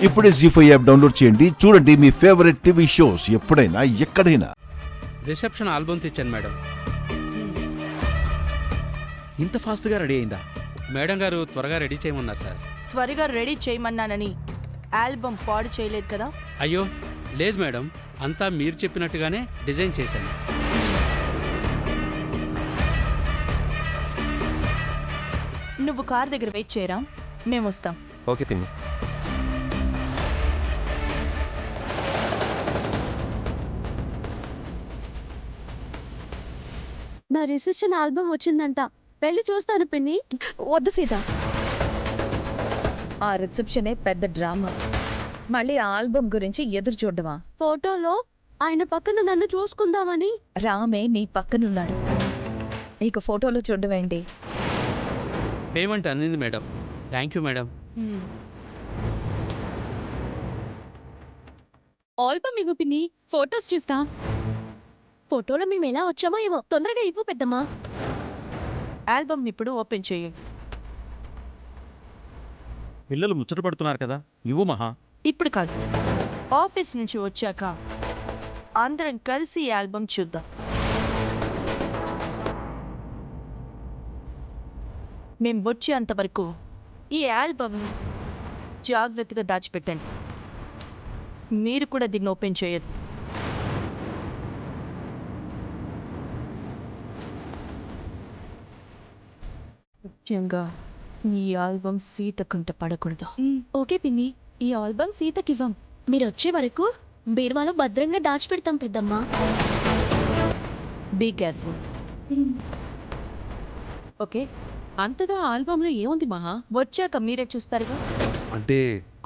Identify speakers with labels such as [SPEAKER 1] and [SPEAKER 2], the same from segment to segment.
[SPEAKER 1] ఇప్పుడే జీ5 app download చేయండి. చూడండి మీ ఫేవరెట్ టీవీ షోస్ ఎప్పుడైనా ఎక్కడైనా.
[SPEAKER 2] రిసెప్షన్ ఆల్బమ్ తెచ్చాను మేడం.
[SPEAKER 3] ఇంత ఫాస్ట్గా రెడీ అయిందా?
[SPEAKER 2] మేడం గారు త్వరగా రెడీ చేయమన్నారు సార్.
[SPEAKER 4] త్వరగా రెడీ చేయమన్నానని ఆల్బమ్ పాడు చేయలేదు కదా?
[SPEAKER 2] అయ్యో లేదు మేడం, అంతా మీరు చెప్పినట్టుగానే డిజైన్ చేశాను.
[SPEAKER 4] నువ్వు కార్ దగ్గర వెయిట్ చేయరా, మేము వస్తాం.
[SPEAKER 3] ఓకే పిన్ని.
[SPEAKER 5] నా రిసెప్షన్ ఆల్బమ్ వచ్చిందంట, వెళ్ళి చూస్తాను పిన్ని.
[SPEAKER 6] వద్దు సీత, ఆ రిసెప్షనే పెద్ద డ్రామా. మళ్ళీ ఆ ఆల్బమ్ గురించి ఎదురు చూడవా?
[SPEAKER 5] ఫోటోలో ఆయన పక్కన నన్ను చూసుకుందామని.
[SPEAKER 6] రామే నీ పక్కనున్నాడు, నీకు ఫోటోలో చూడవేంటి?
[SPEAKER 2] పేమెంట్ అందింది madam. Thank you madam.
[SPEAKER 5] Album ఇవ్వు పిన్ని, ఫోటోస్ చూస్తా. ఫోటోలో మేము ఎలా వచ్చామో ఏమో, తొందరగా ఇవ్వు పెద్దమ్మా.
[SPEAKER 4] ఆల్బమ్ ఇప్పుడు ఓపెన్ చేయి.
[SPEAKER 3] పిల్లలు ముచ్చట పడుతున్నారు కదా, ఇవ్వు మహా.
[SPEAKER 4] ఇప్పుడు కాదు, ఆఫీస్ నుంచి వచ్చాక అందరం కలిసి ఈ ఆల్బమ్ చూద్దాం. మేము వచ్చేంతవరకు ఈ ఆల్బమ్ జాగ్రత్తగా దాచిపెట్టండి. మీరు కూడా దీన్ని ఓపెన్ చేయొద్దు. ముఖ్యంగా ఈ ఆల్బమ్ సీత కంట పడకూడదు.
[SPEAKER 5] ఓకే పిన్ని, ఈ ఆల్బమ్ సీతకివ్వం. మీరు వచ్చే వరకు బీరువాలో భద్రంగా దాచిపెడతాం పెద్దమ్మా.
[SPEAKER 4] Be careful. ఓకే,
[SPEAKER 7] అంతగా ఆల్బంలో ఏముంది మహా?
[SPEAKER 4] వచ్చాక మీరే చూస్తారుగా.
[SPEAKER 8] అంటే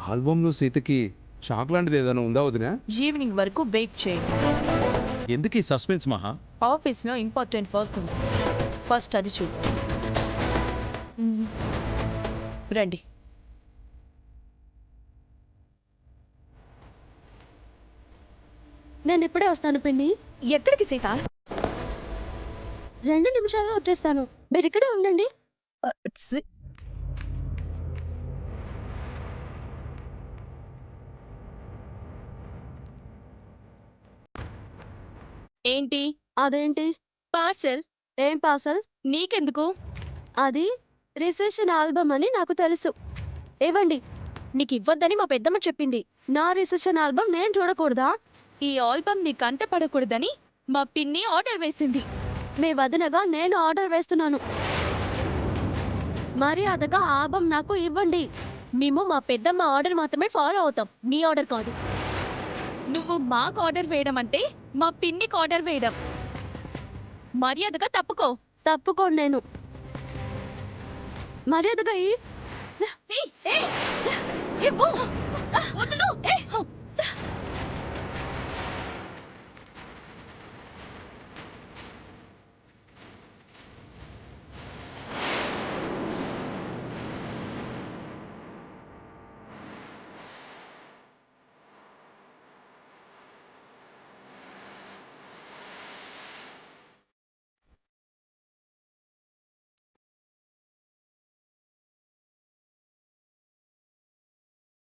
[SPEAKER 8] ఆల్బంలో సీతకి షాక్ లాంటిది ఏదైనా ఉందా వదినా?
[SPEAKER 4] ఈవినింగ్ వరకు వెయిట్ చేయండి.
[SPEAKER 3] ఎందుకు ఈ సస్పెన్స్ మహా?
[SPEAKER 4] ఆఫీస్లో ఇంపార్టెంట్ వర్క్ ఉంది, ఫస్ట్ అది చూడు. రండి.
[SPEAKER 5] నేను ఇప్పుడే వస్తాను పిన్ని.
[SPEAKER 6] ఎక్కడికి సీత?
[SPEAKER 5] 2 నిమిషాల్లో వచ్చేస్తాను, మీరు ఇక్కడే ఉండండి.
[SPEAKER 6] ఏంటి
[SPEAKER 5] అదేంటి
[SPEAKER 6] పార్సెల్?
[SPEAKER 5] ఏం పార్సల్?
[SPEAKER 6] నీకెందుకు?
[SPEAKER 5] అది రిసెప్షన్ ఆల్బమ్ అని నాకు తెలుసు, ఇవ్వండి.
[SPEAKER 6] నీకు ఇవ్వద్దని మా పెద్దమ్మ చెప్పింది.
[SPEAKER 5] నా రిసెప్షన్ ఆల్బమ్ నేను చూడకూడదా?
[SPEAKER 6] ఈ ఆల్బమ్ నీ కంట పడకూడదని మా పిన్ని ఆర్డర్ వేసింది.
[SPEAKER 5] మీ వదినగా నేను ఆర్డర్ వేస్తున్నాను, మర్యాదగా ఆల్బమ్ నాకు ఇవ్వండి.
[SPEAKER 6] మేము మా పెద్దమ్మ ఆర్డర్ మాత్రమే ఫాలో అవుతాం, నీ ఆర్డర్ కాదు. నువ్వు మాకు ఆర్డర్ వేయడం అంటే మా పిన్నికి ఆర్డర్ వేయడం. మర్యాదగా తప్పుకో.
[SPEAKER 5] తప్పుకోండి, నేను మర్యాదగా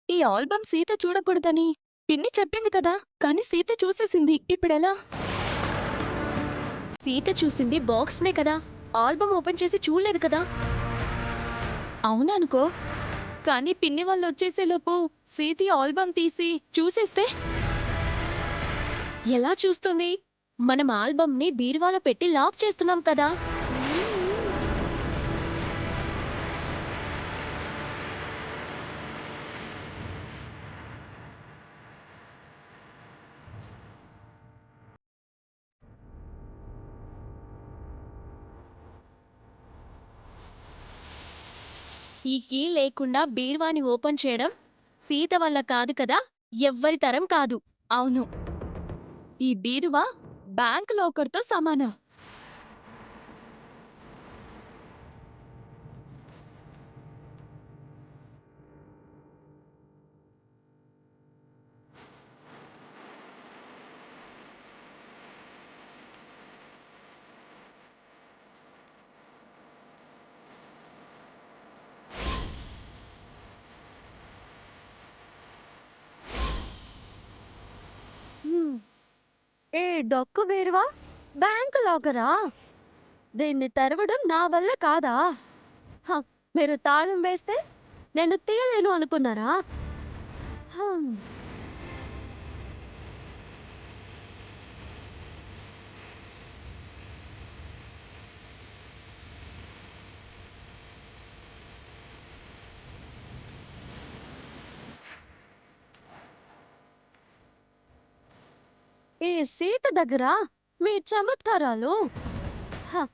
[SPEAKER 6] ఈ ఆల్బమ్ సీత చూడకూడదని పిన్ని చెప్పింది కదా, కానీ సీత చూసేసింది. ఇప్పుడెలా?
[SPEAKER 5] సీత చూసింది బాక్స్నే కదా, ఆల్బమ్ ఓపెన్ చేసి చూడలేదు కదా.
[SPEAKER 6] అవుననుకో, కానీ పిన్ని వాళ్ళు వచ్చేసేలోపు సీతి ఆల్బమ్ తీసి చూసేస్తే
[SPEAKER 5] ఎలా చూస్తుంది? మనం ఆల్బమ్ ని బీరువాలో పెట్టి లాక్ చేస్తున్నాం కదా. ఈ కీ లేకుండా బీరువాని ఓపెన్ చేయడం సీత వల్ల కాదు కదా, ఎవ్వరి తరం కాదు.
[SPEAKER 6] అవును, ఈ బీరువా బ్యాంక్ లాకర్తో సమానం.
[SPEAKER 5] ఏ డొక్కు వేరువా బ్యాంకు లాకరా దీన్ని తెరవడం నా వల్ల కాదా మీరు తాళం వేస్తే నేను తీయలేను అనుకున్నారా హమ్. ఈ సీత దగ్గర మీ చమత్కారాలు హ.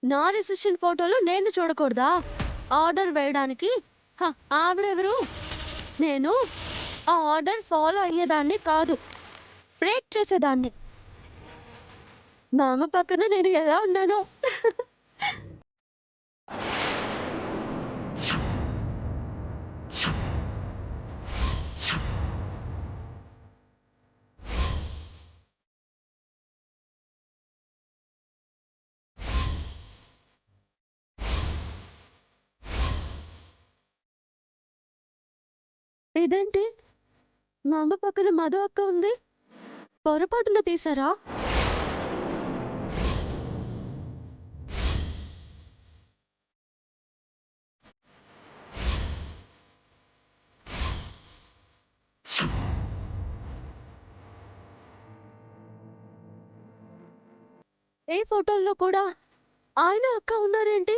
[SPEAKER 5] నా రిసెప్షన్ ఫోటోలు నేను చూడకూడదా ఆర్డర్ వేయడానికి ఆవిడెవరు నేను ఆ ఆర్డర్ ఫాలో అయ్యేదాన్ని కాదు బ్రేక్ చేసేదాన్ని మా అమ్మ పక్కన నేను ఎలా ఉన్నాను ఇదేంటి మా అమ్మ పక్కన మధు అక్క ఉంది పొరపాటున తీసారా ఈ ఫోటోల్లో కూడా ఆయన అక్క ఉన్నారేంటి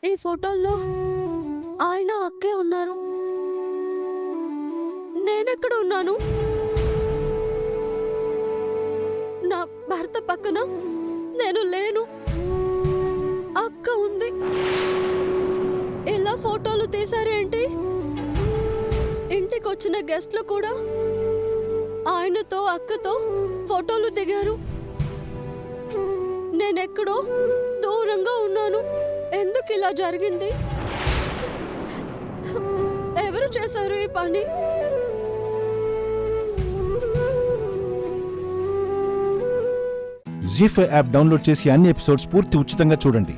[SPEAKER 5] ఈ ఫోటోల్లో ఆయన అక్కే ఉన్నారు నేనెక్కడ ఉన్నాను నా భర్త పక్కన నేను లేను అక్క ఉంది ఇలా ఫోటోలు తీసారేంటి ఇంటికి వచ్చిన గెస్ట్లు కూడా ఆయనతో అక్కతో ఫోటోలు దిగారు నేనెక్కడో దూరంగా ఉన్నాను ఎందుకు ఇలా జరిగింది ఎవరు చేశారు ఈ పని
[SPEAKER 1] జీ5 యాప్ డౌన్లోడ్ చేసి అన్ని ఎపిసోడ్స్ పూర్తి ఉచితంగా చూడండి.